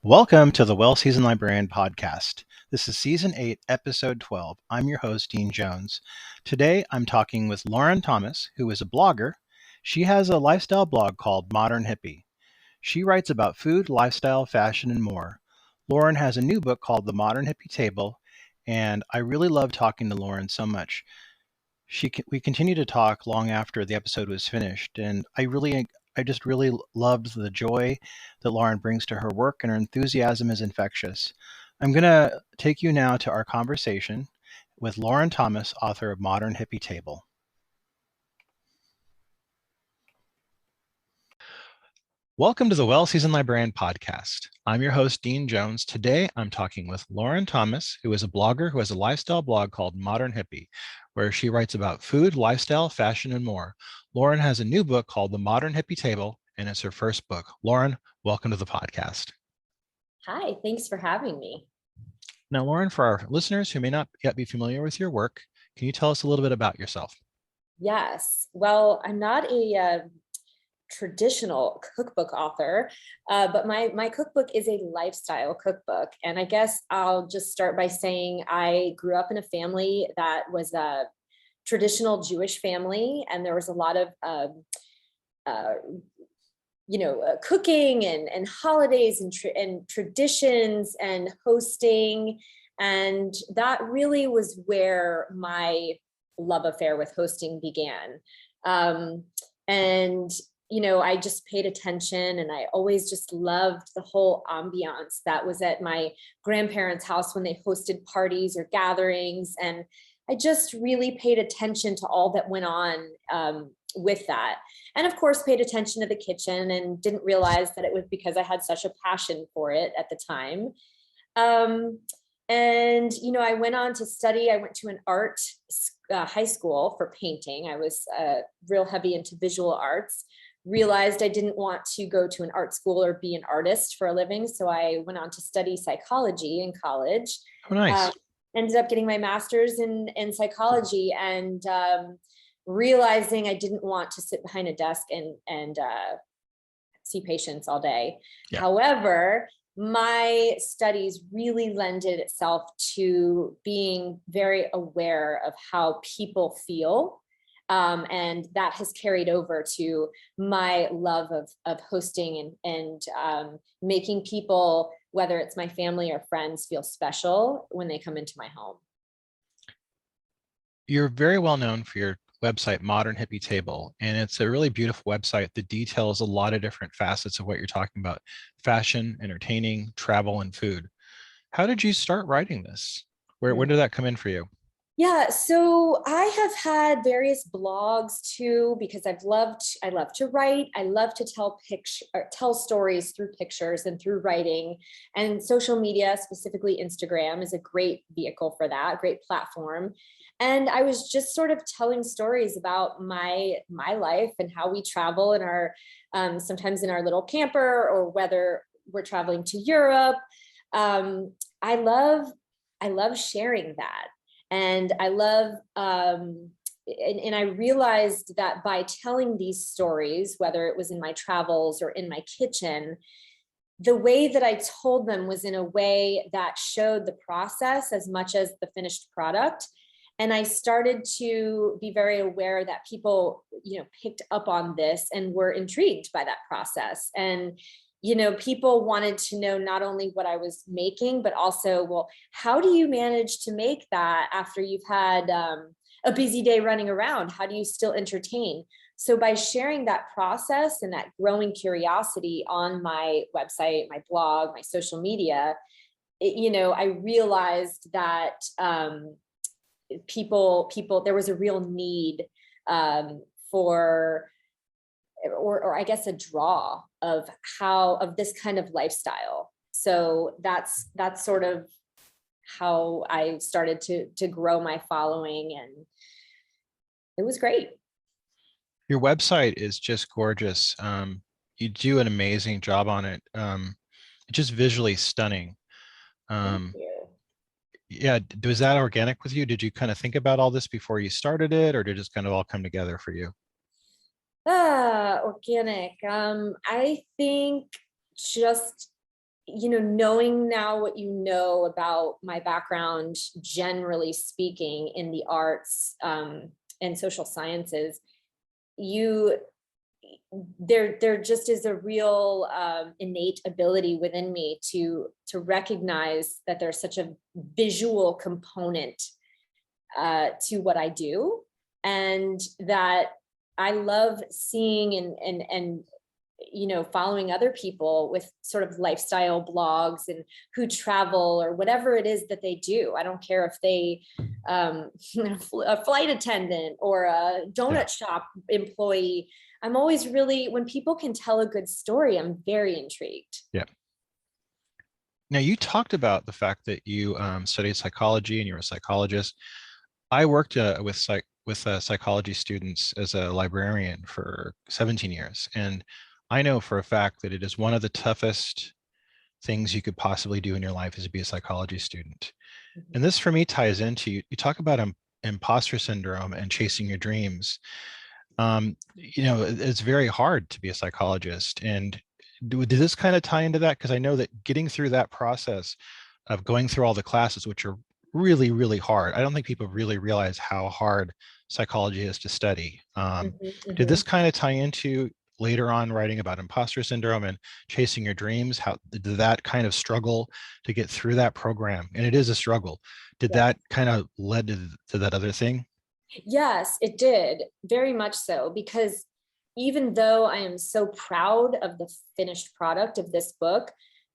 Welcome to the Well Seasoned Librarian Podcast. This is Season 8, Episode 12. I'm your host, Dean Jones. Today, I'm talking with Lauren Thomas, who is a blogger. She has a lifestyle blog called Modern Hippie. She writes about food, lifestyle, fashion, and more. Lauren has a new book called The Modern Hippie Table, and I really love talking to Lauren so much. We continued to talk long after the episode was finished, and I just really loved the joy that Lauren brings to her work, and her enthusiasm is infectious. I'm going to take you now to our conversation with Lauren Thomas, author of Modern Hippie Table. Welcome to the Well Seasoned Librarian Podcast. I'm your host, Dean Jones. Today, I'm talking with Lauren Thomas, who is a blogger who has a lifestyle blog called Modern Hippie, where she writes about food, lifestyle, fashion, and more. Lauren has a new book called The Modern Hippie Table, and it's her first book. Lauren, welcome to the podcast. Hi, thanks for having me. Now, Lauren, for our listeners who may not yet be familiar with your work, can you tell us a little bit about yourself? Yes, well, I'm not a traditional cookbook author, but my cookbook is a lifestyle cookbook. And I guess I'll just start by saying I grew up in a family that was a traditional Jewish family, and there was a lot of cooking and holidays and traditions and hosting. And that really was where my love affair with hosting began. I just paid attention, and I always just loved the whole ambiance that was at my grandparents' house when they hosted parties or gatherings. And I just really paid attention to all that went on with that. And of course, paid attention to the kitchen and didn't realize that it was because I had such a passion for it at the time. I went on to study. I went to an art high school for painting. I was real heavy into visual arts. Realized I didn't want to go to an art school or be an artist for a living. So I went on to study psychology in college. Oh, nice. Ended up getting my master's in psychology, and realizing I didn't want to sit behind a desk and see patients all day. Yeah. However, my studies really lended itself to being very aware of how people feel. And that has carried over to my love of hosting and making people, whether it's my family or friends, feel special when they come into my home. You're very well known for your website, Modern Hippie Table, and it's a really beautiful website that details a lot of different facets of what you're talking about: fashion, entertaining, travel, and food. How did you start writing this? Where did that come in for you? Yeah, so I have had various blogs too, because I love to write. I love to tell stories through pictures and through writing. And social media, specifically Instagram, is a great vehicle for that, great platform. And I was just sort of telling stories about my life and how we travel in our sometimes in our little camper, or whether we're traveling to Europe. I love sharing that. And I love, and I realized that by telling these stories, whether it was in my travels or in my kitchen, the way that I told them was in a way that showed the process as much as the finished product. And I started to be very aware that people, picked up on this and were intrigued by that process. And people wanted to know not only what I was making, but also, well, how do you manage to make that after you've had a busy day running around? How do you still entertain? So by sharing that process and that growing curiosity on my website, my blog, my social media, I realized that there was a real need for, or I guess a draw of this kind of lifestyle. So that's sort of how I started to grow my following, and it was great. Your website is just gorgeous. You do an amazing job on it. It's just visually stunning. Thank you. Yeah, was that organic with you? Did you kind of think about all this before you started it, or did it just kind of all come together for you? Organic. I think just knowing now what you know about my background, generally speaking, in the arts and social sciences, there just is a real innate ability within me to recognize that there's such a visual component to what I do, and that I love seeing and following other people with sort of lifestyle blogs and who travel or whatever it is that they do. I don't care if they a flight attendant or a donut shop employee. I'm always really, when people can tell a good story, I'm very intrigued. Yeah. Now, you talked about the fact that you studied psychology and you're a psychologist. I worked with psychology students as a librarian for 17 years, and I know for a fact that it is one of the toughest things you could possibly do in your life is to be a psychology student. Mm-hmm. And this for me ties into, you talk about imposter syndrome and chasing your dreams. It's very hard to be a psychologist. And did this kind of tie into that? Because I know that getting through that process of going through all the classes, which are really, really hard. I don't think people really realize how hard psychology is to study. Did this kind of tie into later on writing about imposter syndrome and chasing your dreams? How did that kind of struggle to get through that program? And it is a struggle. Did that kind of led to that other thing? Yes, it did. Very much so, because even though I am so proud of the finished product of this book,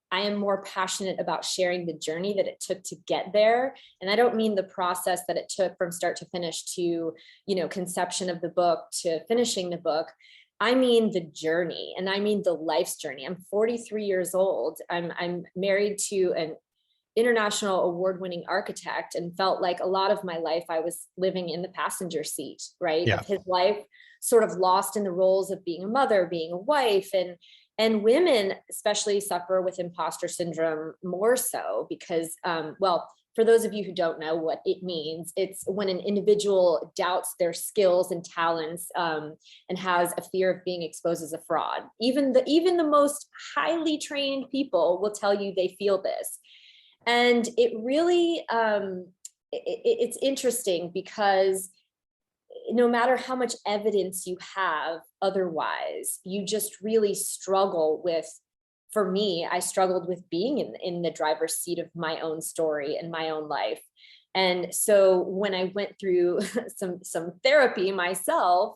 I am more passionate about sharing the journey that it took to get there. And I don't mean the process that it took from start to finish to, conception of the book to finishing the book. I mean the journey, and I mean the life's journey. I'm 43 years old. I'm married to an international award-winning architect, and felt like a lot of my life I was living in the passenger seat, right? Yeah. Of his life, sort of lost in the roles of being a mother, being a wife, and women especially suffer with imposter syndrome more so because, for those of you who don't know what it means, it's when an individual doubts their skills and talents and has a fear of being exposed as a fraud. Even the most highly trained people will tell you they feel this. And it really, it's interesting because no matter how much evidence you have otherwise, you just really struggle with, for me, I struggled with being in the driver's seat of my own story and my own life. And so when I went through some therapy myself,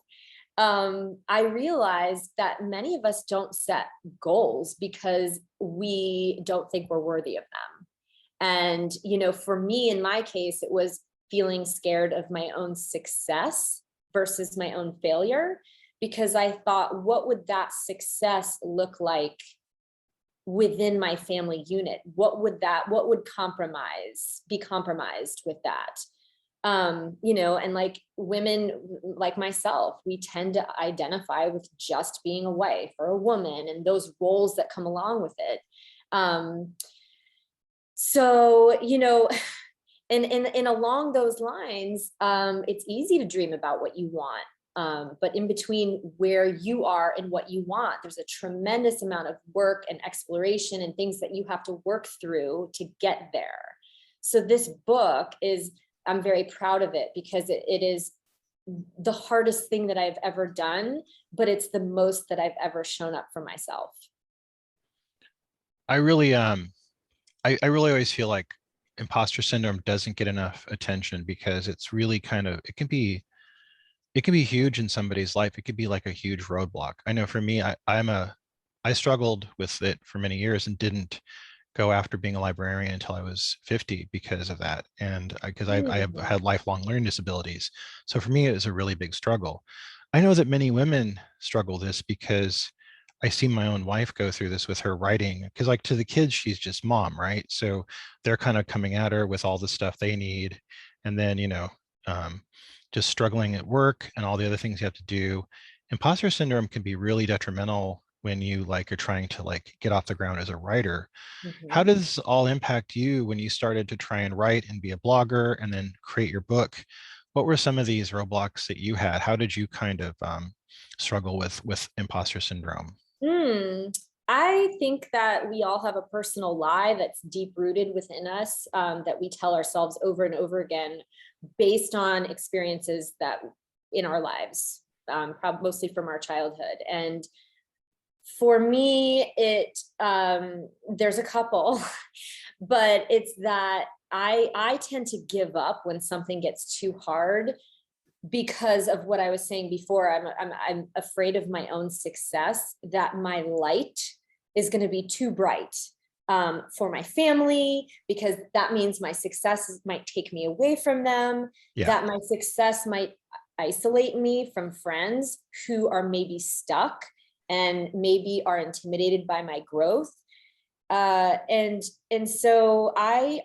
I realized that many of us don't set goals because we don't think we're worthy of them. And, for me, in my case, it was feeling scared of my own success versus my own failure, because I thought, what would that success look like within my family unit? What would be compromised with that? And like women like myself, we tend to identify with just being a wife or a woman and those roles that come along with it. So, and along those lines, it's easy to dream about what you want. But in between where you are and what you want, there's a tremendous amount of work and exploration and things that you have to work through to get there. So this book I'm very proud of it because it is the hardest thing that I've ever done, but it's the most that I've ever shown up for myself. I really I really always feel like imposter syndrome doesn't get enough attention because it's really it can be huge in somebody's life. It could be like a huge roadblock. I know for me, I struggled with it for many years and didn't go after being a librarian until I was 50 because of that. And because I have had lifelong learning disabilities. So for me, it was a really big struggle. I know that many women struggle this because I see my own wife go through this with her writing, because like to the kids, she's just mom, right? So they're kind of coming at her with all the stuff they need. And then, just struggling at work and all the other things you have to do. Imposter syndrome can be really detrimental when you are trying to get off the ground as a writer. How does this all impact you when you started to try and write and be a blogger and then create your book? What were some of these roadblocks that you had? How did you kind of struggle with imposter syndrome? I think that we all have a personal lie that's deep rooted within us, that we tell ourselves over and over again based on experiences that in our lives, probably mostly from our childhood. And for me, there's a couple, but it's that I tend to give up when something gets too hard because of what I was saying before. I'm afraid of my own success, that my light is going to be too bright for my family, because that means my success might take me away from them, that my success might isolate me from friends who are maybe stuck and maybe are intimidated by my growth. And so I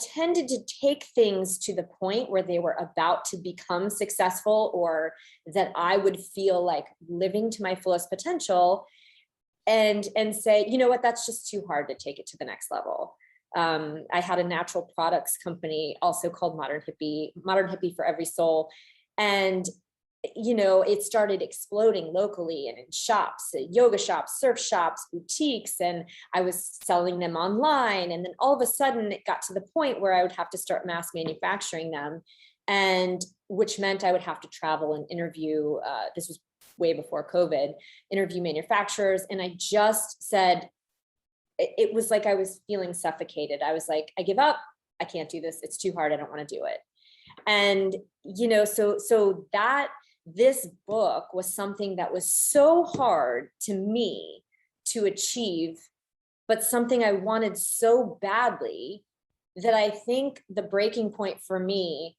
tended to take things to the point where they were about to become successful, or that I would feel like living to my fullest potential, and say, you know what, that's just too hard to take it to the next level. I had a natural products company also called Modern Hippie for Every Soul. And it started exploding locally and in shops, yoga shops, surf shops, boutiques, and I was selling them online. And then all of a sudden it got to the point where I would have to start mass manufacturing them, and which meant I would have to travel and interview. This was way before COVID, interview manufacturers. And I just said, it was like I was feeling suffocated. I was like, I give up. I can't do this. It's too hard. I don't want to do it. And, so that this book was something that was so hard to me to achieve, but something I wanted so badly, that I think the breaking point for me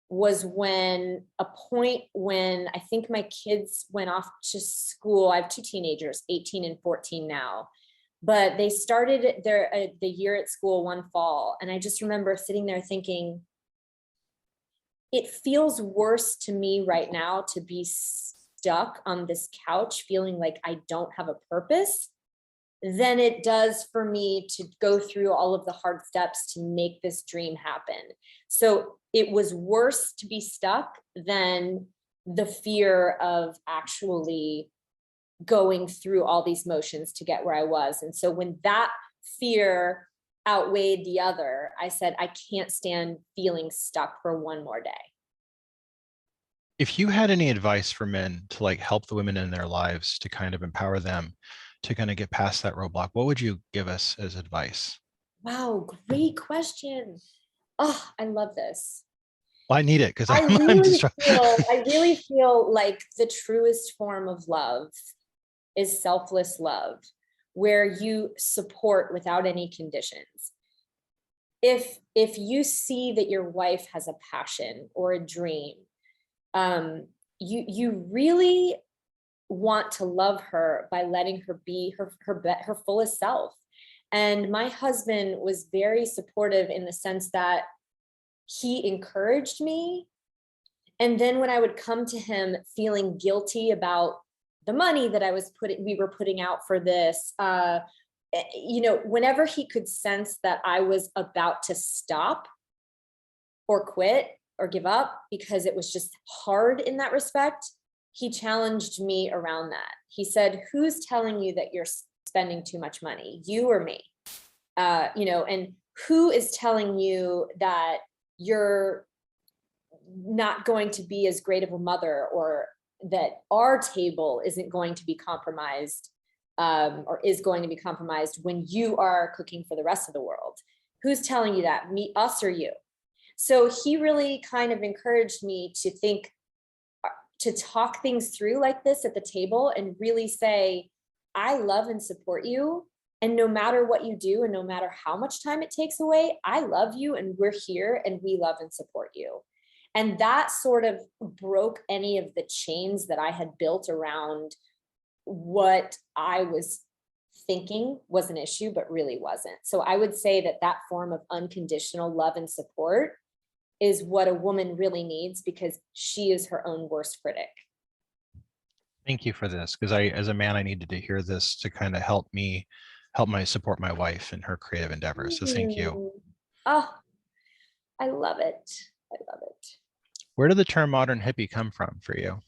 was when I think my kids went off to school. I have two teenagers, 18 and 14 now, but they started the year at school one fall. And I just remember sitting there thinking, it feels worse to me right now to be stuck on this couch feeling like I don't have a purpose than it does for me to go through all of the hard steps to make this dream happen. So it was worse to be stuck than the fear of actually going through all these motions to get where I was. And so when that fear outweighed the other, I said, I can't stand feeling stuck for one more day. If you had any advice for men to help the women in their lives, to kind of empower them to kind of get past that roadblock, what would you give us as advice? Wow, great question. Oh, I love this. Well, I need it because I I'm just really feel like the truest form of love is selfless love, where you support without any conditions. If you see that your wife has a passion or a dream, you really want to love her by letting her be her fullest self. And my husband was very supportive in the sense that he encouraged me. And then when I would come to him feeling guilty about the money that we were putting out for this, whenever he could sense that I was about to stop or quit or give up because it was just hard in that respect, he challenged me around that. He said, who's telling you that you're spending too much money, you or me? And who is telling you that you're not going to be as great of a mother, or that our table isn't going to be compromised, or is going to be compromised when you are cooking for the rest of the world? Who's telling you that, me, us, or you? So he really kind of encouraged me to talk things through like this at the table and really say, I love and support you. And no matter what you do, and no matter how much time it takes away, I love you, and we're here, and we love and support you. And that sort of broke any of the chains that I had built around what I was thinking was an issue, but really wasn't. So I would say that form of unconditional love and support is what a woman really needs, because she is her own worst critic. Thank you for this, because as a man, I needed to hear this to kind of help support my wife in her creative endeavors. So thank you. Oh, I love it. I love it. Where did the term modern hippie come from for you?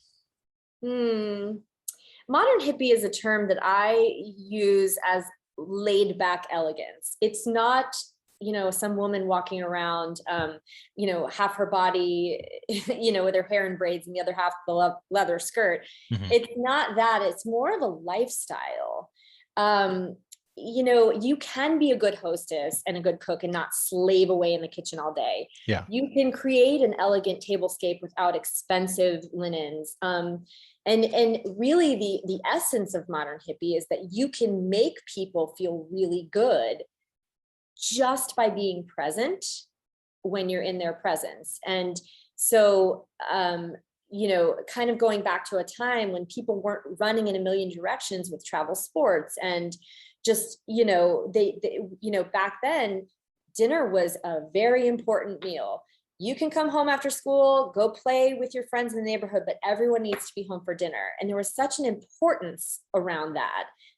Modern hippie is a term that I use as laid back elegance. It's not, some woman walking around, half her body, with her hair in braids and the other half the leather skirt. Mhm. It's not that. It's more of a lifestyle. You can be a good hostess and a good cook and not slave away in the kitchen all day. Yeah. You can create an elegant tablescape without expensive linens. And really the essence of modern hippie is that you can make people feel really good just by being present when you're in their presence. And so, kind of going back to a time when people weren't running in a million directions with travel sports and just, back then, dinner was a very important meal. You can come home after school, go play with your friends in the neighborhood, but everyone needs to be home for dinner. And there was such an importance around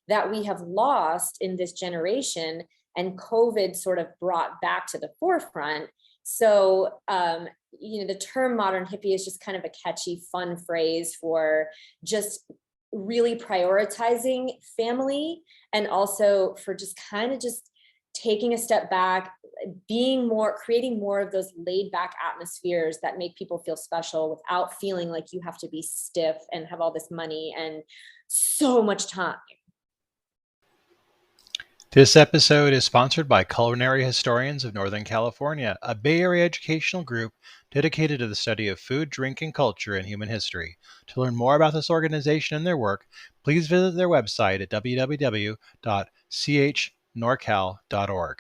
that we have lost in this generation, and COVID sort of brought back to the forefront. So, the term modern hippie is just kind of a catchy, fun phrase for just really prioritizing family, and also for just kind of just taking a step back, creating more of those laid back atmospheres that make people feel special without feeling like you have to be stiff and have all this money and so much time. This episode is sponsored by Culinary Historians of Northern California, a Bay Area educational group dedicated to the study of food, drink, and culture in human history. To learn more about this organization and their work, please visit their website at www.chnorcal.org.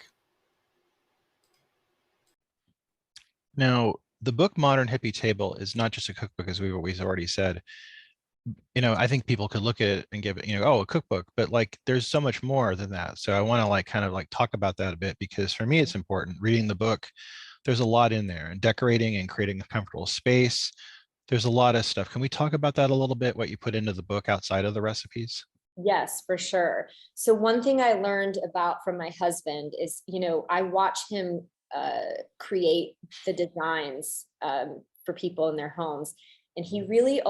Now, the book Modern Hippie Table is not just a cookbook, as we've already said. I think people could look at it and give it, oh, a cookbook, but like there's so much more than that. So I want to kind of talk about that a bit, because for me it's important. Reading the book, there's a lot in there, and decorating and creating a comfortable space. There's a lot of stuff. Can we talk about that a little bit, what you put into the book outside of the recipes? Yes, for sure. So one thing I learned from my husband is, I watch him create the designs for people in their homes. And he really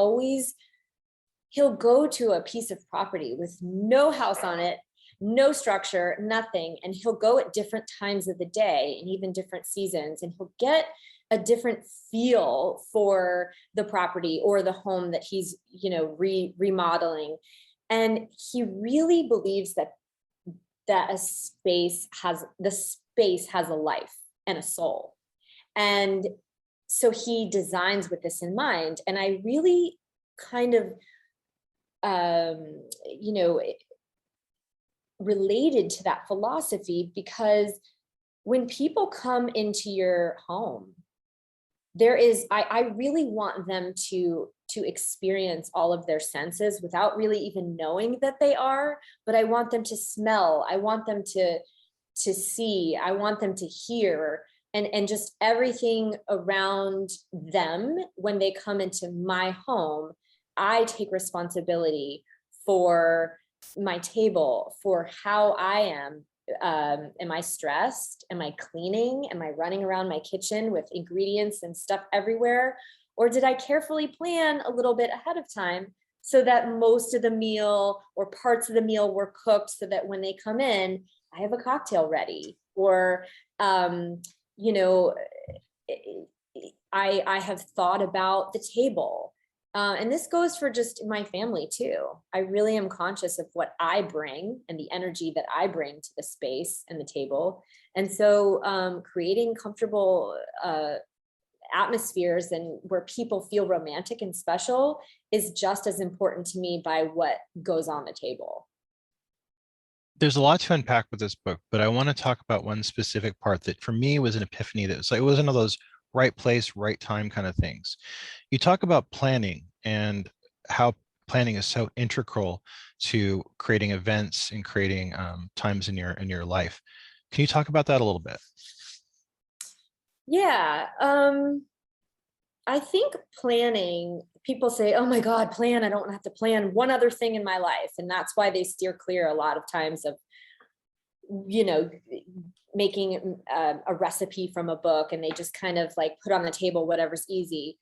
he'll go to a piece of property with no house on it, no structure, nothing. And he'll go at different times of the day and even different seasons, and he'll get a different feel for the property or the home that he's, remodeling. And he really believes that the space has a life and a soul. And so he designs with this in mind. And I really kind of, related to that philosophy, because when people come into your home, I really want them to experience all of their senses without really even knowing that they are, but I want them to smell, I want them to see, I want them to hear, and just everything around them. When they come into my home, I take responsibility for my table, for how I am. Am I stressed? Am I cleaning? Am I running around my kitchen with ingredients and stuff everywhere? Or did I carefully plan a little bit ahead of time so that most of the meal or parts of the meal were cooked, so that when they come in, I have a cocktail ready? Or, I have thought about the table. And this goes for just my family too. I really am conscious of what I bring and the energy that I bring to the space and the table. And so creating comfortable atmospheres and where people feel romantic and special is just as important to me by what goes on the table. There's a lot to unpack with this book, but I want to talk about one specific part that for me was an epiphany. That was it was one of those right place, right time kind of things. You talk about planning and how planning is so integral to creating events and creating times in your life. Can you talk about that a little bit? Yeah. I think planning, people say, oh my God, plan. I don't have to plan one other thing in my life. And that's why they steer clear a lot of times of, making a recipe from a book, and they just kind of put on the table whatever's easy.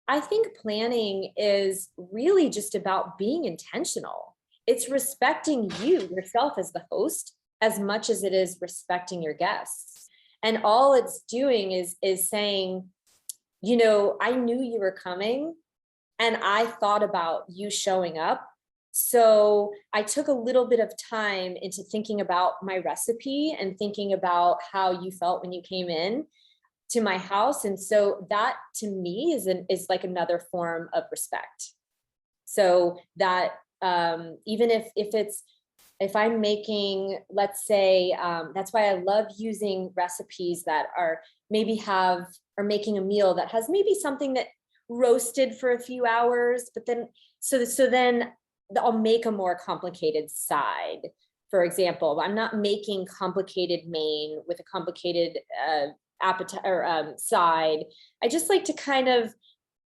I think planning is really just about being intentional. It's respecting you, yourself as the host, as much as it is respecting your guests. And all it's doing is saying, I knew you were coming and I thought about you showing up. So I took a little bit of time into thinking about my recipe and thinking about how you felt when you came in to my house. And so that to me is like another form of respect. So that even if I'm making, let's say, that's why I love using recipes that are or making a meal that has maybe something that roasted for a few hours, but then, so then I'll make a more complicated side. For example, I'm not making complicated main with a complicated appetite or side. I just like to kind of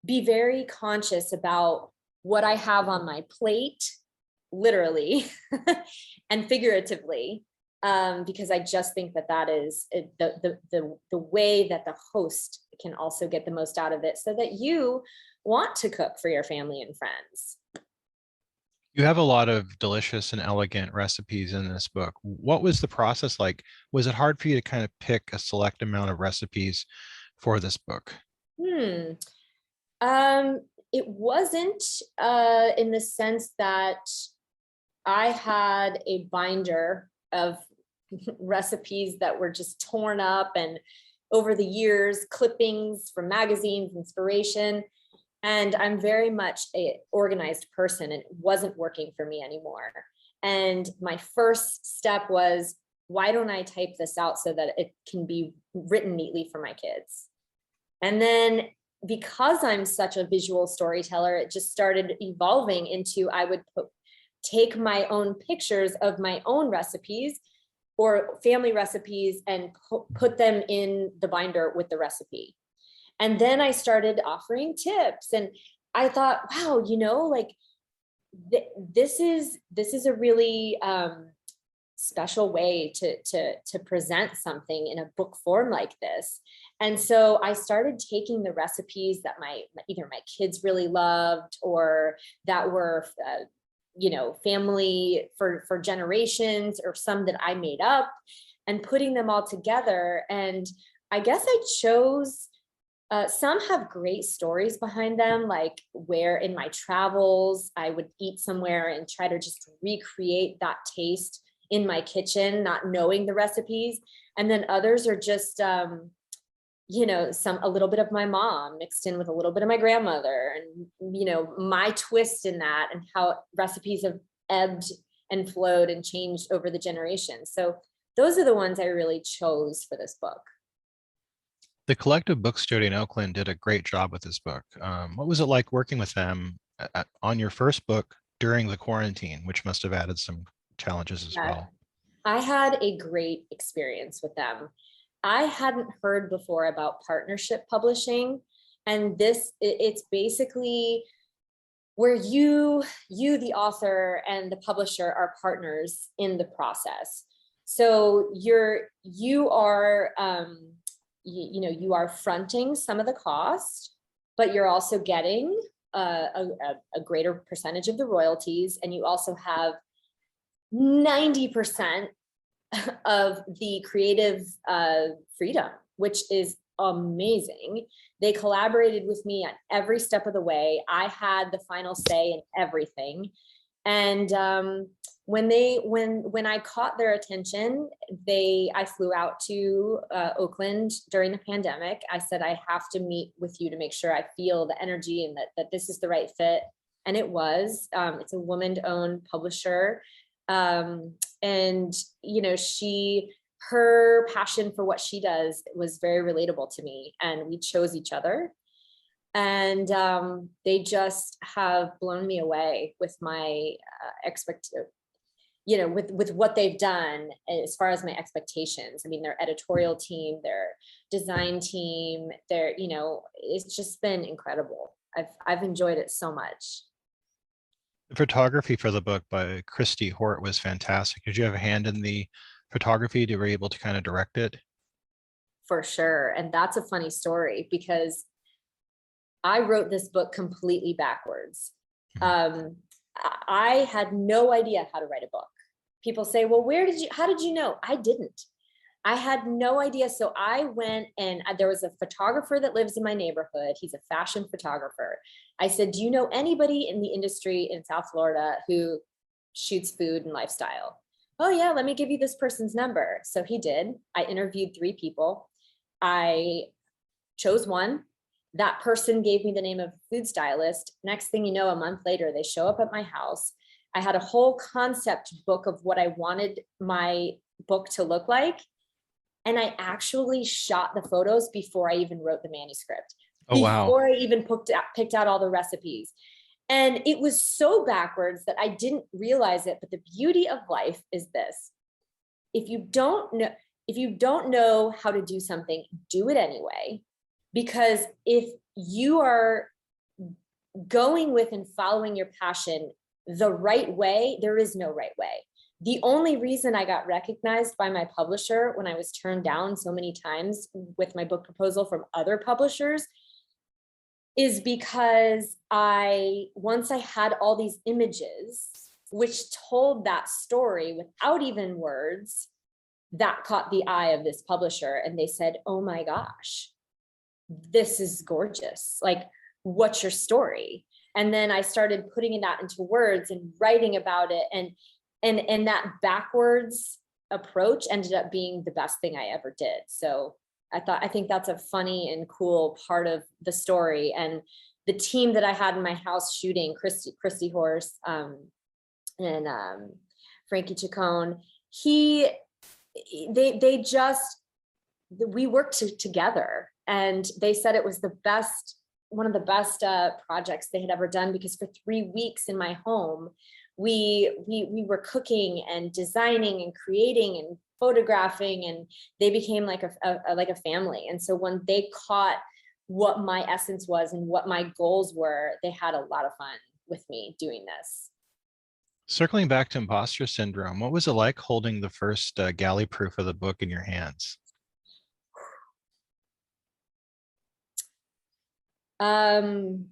be very conscious about what I have on my plate, literally and figuratively, because I just think that is the way that the host can also get the most out of it, so that you want to cook for your family and friends. You have a lot of delicious and elegant recipes in this book. What was the process like? Was it hard for you to kind of pick a select amount of recipes for this book? It wasn't in the sense that I had a binder of recipes that were just torn up and over the years, clippings from magazines, inspiration. And I'm very much an organized person, and it wasn't working for me anymore. And my first step was, why don't I type this out so that it can be written neatly for my kids? And then because I'm such a visual storyteller, it just started evolving into, I would take my own pictures of my own recipes or family recipes and put them in the binder with the recipe. And then I started offering tips, and I thought, wow, like this is a really special way to present something in a book form like this. And so I started taking the recipes that either my kids really loved or that were family for generations, or some that I made up, and putting them all together. And I guess I chose, some have great stories behind them, like where in my travels I would eat somewhere and try to just recreate that taste in my kitchen, not knowing the recipes. And then others are just a little bit of my mom mixed in with a little bit of my grandmother, and my twist in that, and how recipes have ebbed and flowed and changed over the generations. So those are the ones I really chose for this book. The Collective Book Studio in Oakland did a great job with this book. What was it like working with them on your first book during the quarantine, which must have added some challenges as well? I had a great experience with them. I hadn't heard before about partnership publishing, and it's basically where you the author and the publisher are partners in the process. So you are fronting some of the cost, but you're also getting a greater percentage of the royalties, and you also have 90% of the creative freedom, which is amazing. They collaborated with me at every step of the way. I had the final say in everything. And when I caught their attention, I flew out to Oakland during the pandemic. I said, I have to meet with you to make sure I feel the energy and that this is the right fit. And it was. It's a woman-owned publisher. And her passion for what she does was very relatable to me, and we chose each other. And they just have blown me away with my with what they've done as far as my expectations. I mean, their editorial team, their design team, it's just been incredible. I've enjoyed it so much. The photography for the book by Christy Hort was fantastic. Did you have a hand in the photography? Were you able to kind of direct it? For sure. And that's a funny story, because I wrote this book completely backwards. I had no idea how to write a book. People say, well, how did you know? I didn't. I had no idea. So I went, and there was a photographer that lives in my neighborhood. He's a fashion photographer. I said, do you know anybody in the industry in South Florida who shoots food and lifestyle? Oh yeah, let me give you this person's number. So he did. I interviewed 3 people. I chose one. That person gave me the name of a food stylist. Next thing you know, a month later, they show up at my house. I had a whole concept book of what I wanted my book to look like. And I actually shot the photos before I even wrote the manuscript, Oh, wow. before I even picked out all the recipes. And it was so backwards that I didn't realize it. But the beauty of life is this: if you don't know how to do something, do it anyway. Because if you are going with and following your passion the right way, there is no right way. The only reason I got recognized by my publisher when I was turned down so many times with my book proposal from other publishers is because once I had all these images which told that story without even words, that caught the eye of this publisher, and they said, oh my gosh, this is gorgeous. Like, what's your story? And then I started putting that into words and writing about it. And that backwards approach ended up being the best thing I ever did. So I think that's a funny and cool part of the story. And the team that I had in my house shooting, Christy Horse, and Frankie Chacon, we worked together, and they said it was one of the best projects they had ever done, because for 3 weeks in my home, we were cooking and designing and creating and photographing, and they became like a family. And so when they caught what my essence was and what my goals were, they had a lot of fun with me doing this. Circling back to imposter syndrome, what was it like holding the first galley proof of the book in your hands? Funny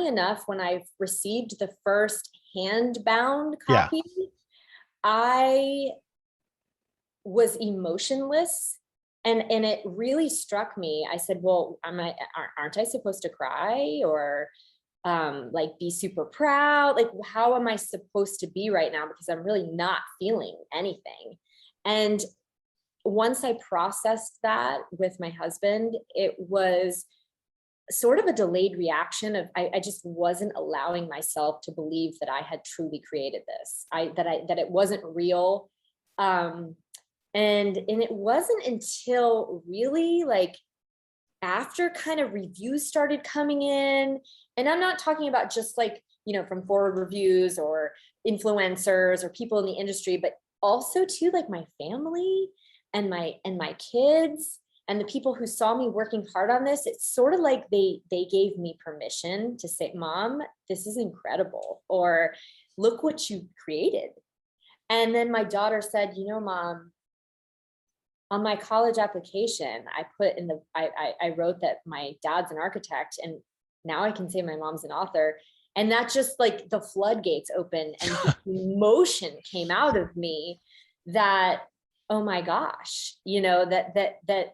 enough, when I received the first hand-bound copy, I was emotionless, and it really struck me. I said, well, aren't I supposed to cry or like be super proud? Like, how am I supposed to be right now? Because I'm really not feeling anything. And once I processed that with my husband, it was sort of a delayed reaction of I just wasn't allowing myself to believe that I had truly created this. That it wasn't real. And it wasn't until really like after kind of reviews started coming in, and I'm not talking about just like, from forward reviews or influencers or people in the industry, but also too like my family and my kids and the people who saw me working hard on this. It's sort of like they gave me permission to say, Mom, this is incredible, or look what you created. And then my daughter said, Mom, on my college application, I wrote that my dad's an architect, and now I can say my mom's an author. And that just like the floodgates opened, and the emotion came out of me that, oh my gosh, that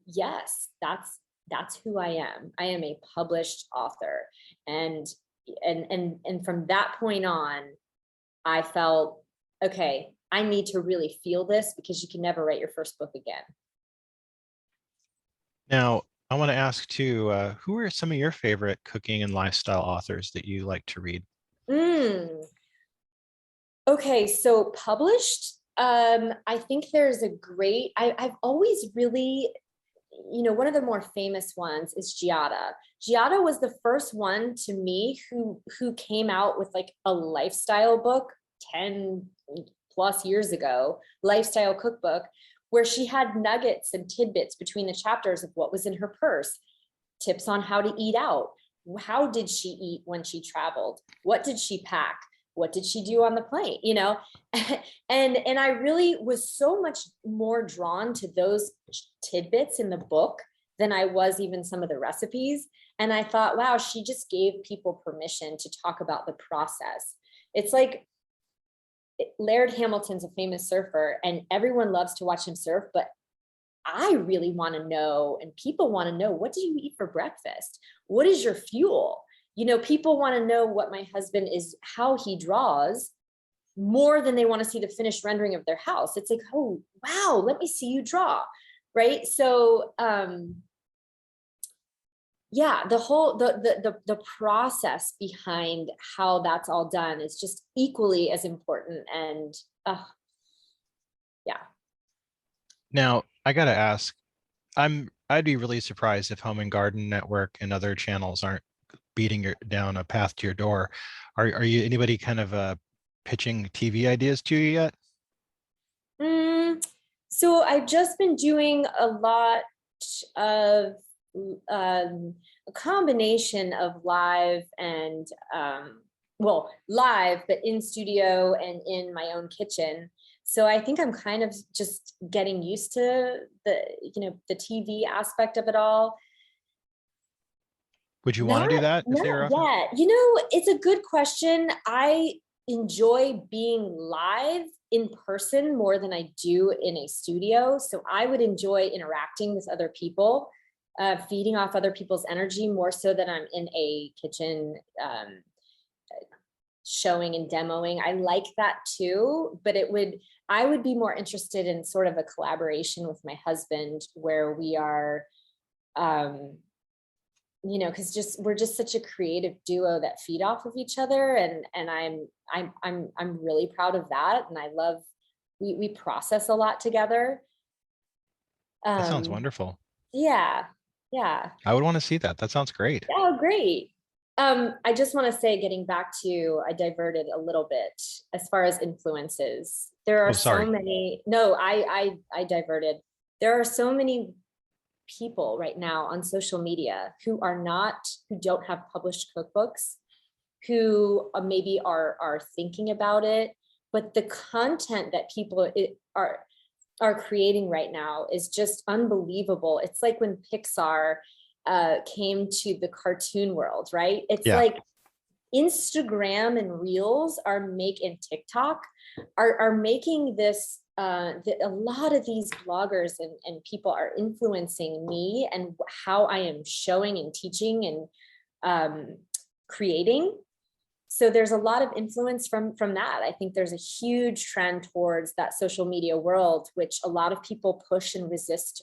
yes, that's who I am. I am a published author. And from that point on, I felt, okay, I need to really feel this, because you can never write your first book again. Now, I want to ask too, who are some of your favorite cooking and lifestyle authors that you like to read? Okay, so published, I think there's I've always really, one of the more famous ones is Giada. Giada was the first one to me who came out with like a lifestyle book 10 plus years ago, lifestyle cookbook, where she had nuggets and tidbits between the chapters of what was in her purse, tips on how to eat out. How did she eat when she traveled? What did she pack? What did she do on the plane? And I really was so much more drawn to those tidbits in the book than I was even some of the recipes. And I thought, wow, she just gave people permission to talk about the process. It's like Laird Hamilton's a famous surfer and everyone loves to watch him surf, but I really want to know, and people want to know, what do you eat for breakfast? What is your fuel? People want to know what my husband is, how he draws, more than they want to see the finished rendering of their house. It's like, oh, wow, let me see you draw. Right. So, yeah, the process behind how that's all done is just equally as important. And yeah. Now, I got to ask, I'd be really surprised if Home and Garden Network and other channels aren't beating down a path to your door. Are you anybody kind of pitching TV ideas to you yet? So I've just been doing a lot of a combination of live and live, but in studio and in my own kitchen. So I think I'm kind of just getting used to the TV aspect of it all. Would you want to do that if they were offered? Not yet. It's a good question. I enjoy being live in person more than I do in a studio. So I would enjoy interacting with other people, feeding off other people's energy more so than I'm in a kitchen showing and demoing. I like that too, but I would be more interested in sort of a collaboration with my husband where we are, because we're just such a creative duo that feed off of each other, and I'm really proud of that, and I love we process a lot together. That sounds wonderful. Yeah. I would want to see that. That sounds great. Oh, great. I just want to say, getting back to, I diverted a little bit as far as influences. There are so many. No, I diverted. There are so many people right now on social media who don't have published cookbooks, who maybe are thinking about it, but the content that people are creating right now is just unbelievable. It's like when Pixar came to the cartoon world, right? It's like Instagram and Reels and TikTok are making this. A lot of these bloggers and people are influencing me and how I am showing and teaching and creating. So there's a lot of influence from that. I think there's a huge trend towards that social media world, which a lot of people push and resist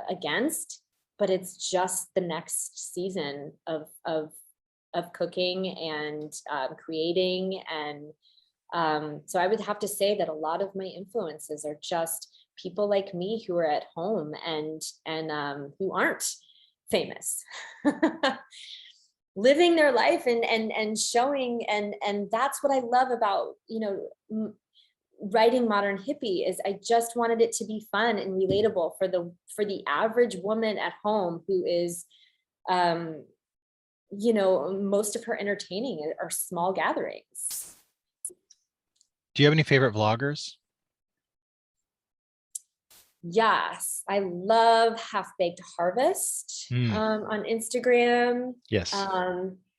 against, but it's just the next season of cooking and creating. And so I would have to say that a lot of my influences are just people like me who are at home and who aren't famous, living their life and showing. And that's what I love about, writing Modern Hippie is I just wanted it to be fun and relatable for the average woman at home who is, most of her entertaining are small gatherings. Do you have any favorite vloggers? Yes, I love Half Baked Harvest on Instagram. Yes.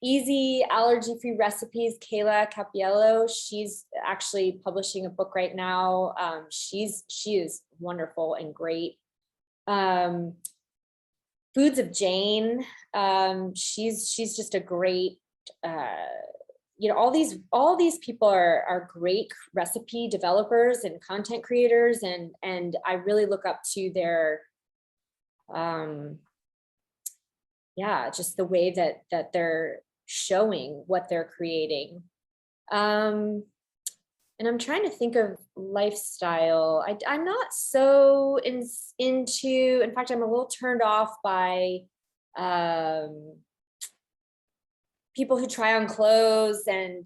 Easy allergy-free recipes, Kayla Capiello. She's actually publishing a book right now. She is wonderful and great. Foods of Jane. She's just a great. All these people are great recipe developers and content creators, and I really look up to their, just the way that they're showing what they're creating. And I'm trying to think of lifestyle. I'm not so into. In fact, I'm a little turned off by. People who try on clothes and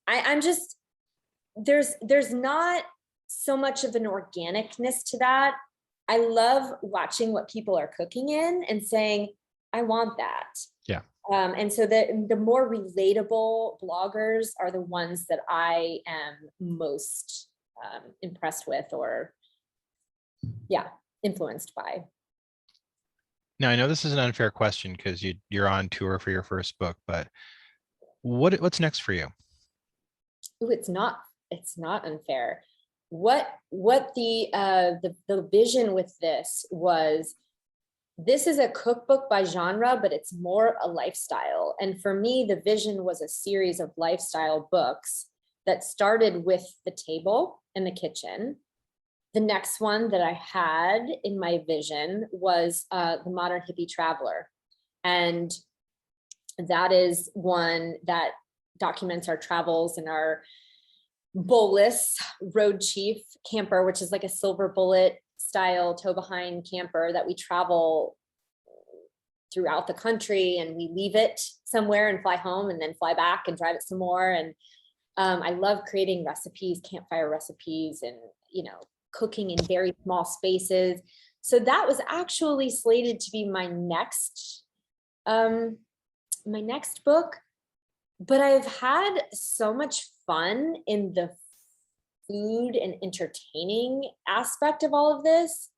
I'm just there's not so much of an organicness to that. I love watching what people are cooking in and saying, I want that. And so the more relatable bloggers are the ones that I am most impressed with, or influenced by. Now, I know this is an unfair question because you're on tour for your first book, but what's next for you? Ooh, it's not unfair. What the vision with this was, this is a cookbook by genre, but it's more a lifestyle. And for me, the vision was a series of lifestyle books that started with the table and the kitchen. The next one that I had in my vision was the Modern Hippie Traveler. And that is one that documents our travels and our Bolus road chief camper, which is like a silver bullet style tow behind camper that we travel throughout the country, and we leave it somewhere and fly home and then fly back and drive it some more. And I love creating recipes, campfire recipes, and cooking in very small spaces. So that was actually slated to be my next book. But I've had so much fun in the food and entertaining aspect of all of this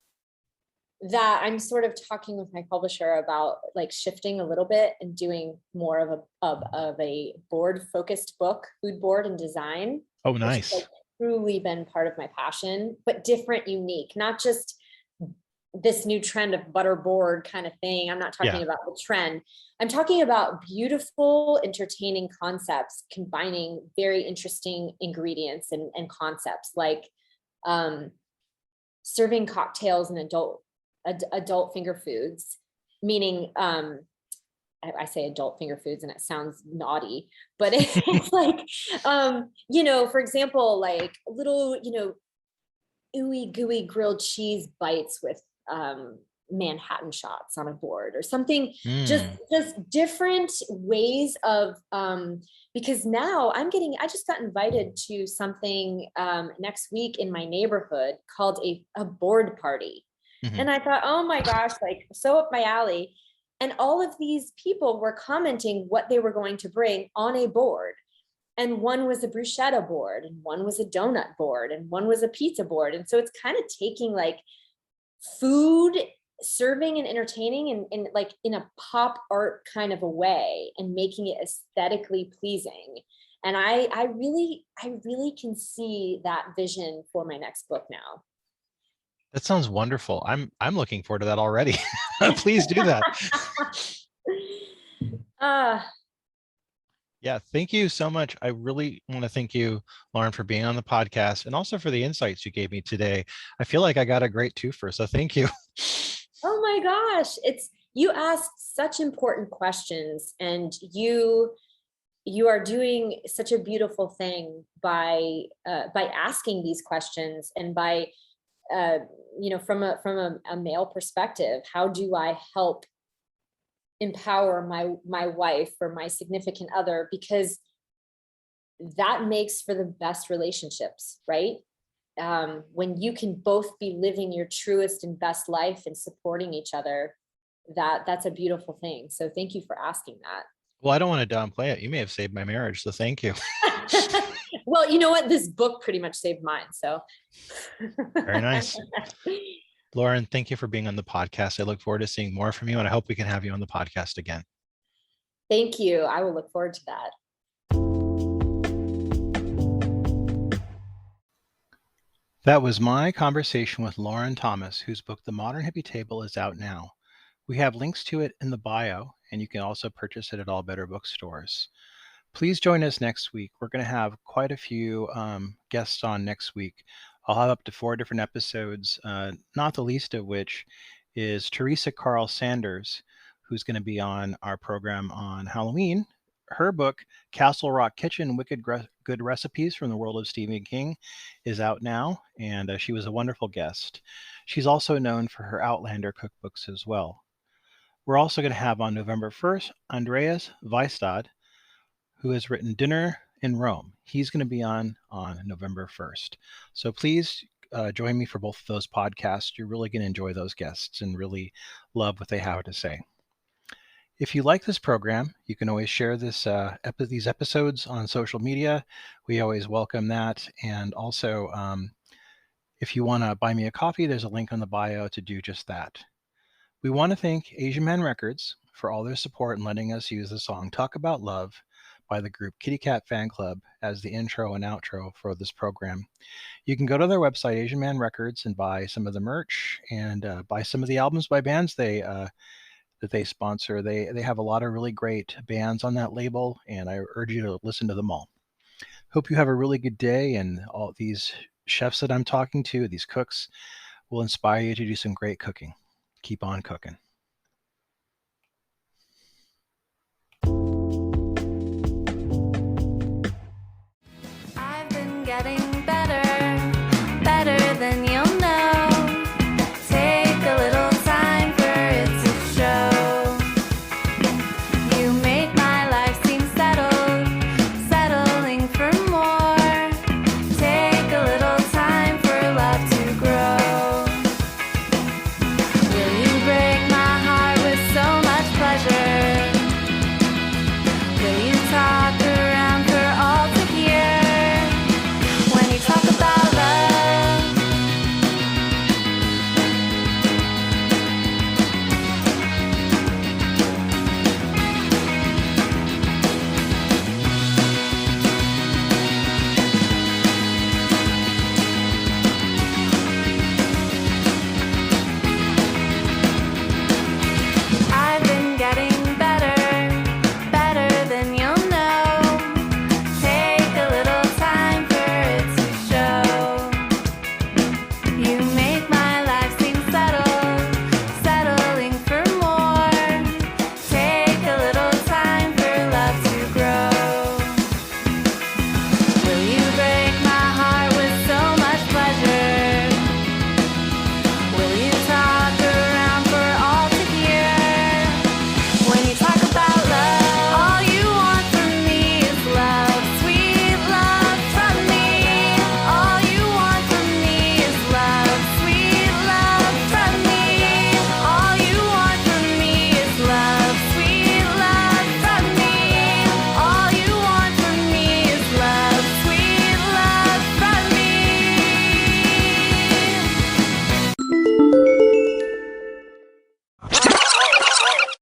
that I'm sort of talking with my publisher about like shifting a little bit and doing more of a board focused book, food board and design. Oh, nice. Which has truly been part of my passion, but different, unique, not just this new trend of butter board kind of thing. I'm not talking about the trend. I'm talking about beautiful, entertaining concepts, combining very interesting ingredients and concepts, like serving cocktails and adult finger foods, meaning I say adult finger foods and it sounds naughty, but it's like, for example, like little, ooey gooey grilled cheese bites with Manhattan shots on a board or something. Just different ways of because now I just got invited to something next week in my neighborhood called a board party. And I thought, oh my gosh, like so up my alley. And all of these people were commenting what they were going to bring on a board. And one was a bruschetta board, and one was a donut board, and one was a pizza board. And so it's kind of taking like food, serving and entertaining and like in a pop art kind of a way and making it aesthetically pleasing. And I really can see that vision for my next book now. That sounds wonderful. I'm looking forward to that already. Please do that. Yeah, thank you so much. I really want to thank you, Lauren, for being on the podcast and also for the insights you gave me today. I feel like I got a great twofer, so thank you. Oh my gosh, you asked such important questions, and you are doing such a beautiful thing by asking these questions, and by from a male perspective, how do I help empower my wife or my significant other, because that makes for the best relationships, right? When you can both be living your truest and best life and supporting each other, that's a beautiful thing. So thank you for asking that. Well, I don't want to downplay it. You may have saved my marriage, so thank you. Well, you know what? This book pretty much saved mine. So very nice. Lauren, thank you for being on the podcast. I look forward to seeing more from you, and I hope we can have you on the podcast again. Thank you. I will look forward to that. That was my conversation with Lauren Thomas, whose book, The Modern Hippie Table, is out now. We have links to it in the bio, and you can also purchase it at all better bookstores. Please join us next week. We're going to have quite a few guests on next week. I'll have up to 4 different episodes, not the least of which is Teresa Carl Sanders, who's going to be on our program on Halloween. Her book, Castle Rock Kitchen, Wicked Good Recipes from the World of Stephen King, is out now, and she was a wonderful guest. She's also known for her Outlander cookbooks as well. We're also going to have on November 1st, Andreas Weistad, who has written Dinner in Rome. He's going to be on November 1st. So please join me for both of those podcasts. You're really going to enjoy those guests and really love what they have to say. If you like this program, you can always share these episodes on social media. We always welcome that. And also, If you want to buy me a coffee, there's a link on the bio to do just that. We want to thank Asian Man Records for all their support in letting us use the song Talk About Love by the group Kitty Cat Fan Club as the intro and outro for this program. You can go to their website, Asian Man Records, and buy some of the merch and buy some of the albums by bands that they sponsor. They have a lot of really great bands on that label, and I urge you to listen to them all. Hope you have a really good day, and all these chefs that I'm talking to, these cooks, will inspire you to do some great cooking. Keep on cooking. I've been getting better than you'll know. Take a little time for it to show. You make my life seem settled, settling for more. Take a little time for love to grow. Will you break my heart with so much pleasure? Will you talk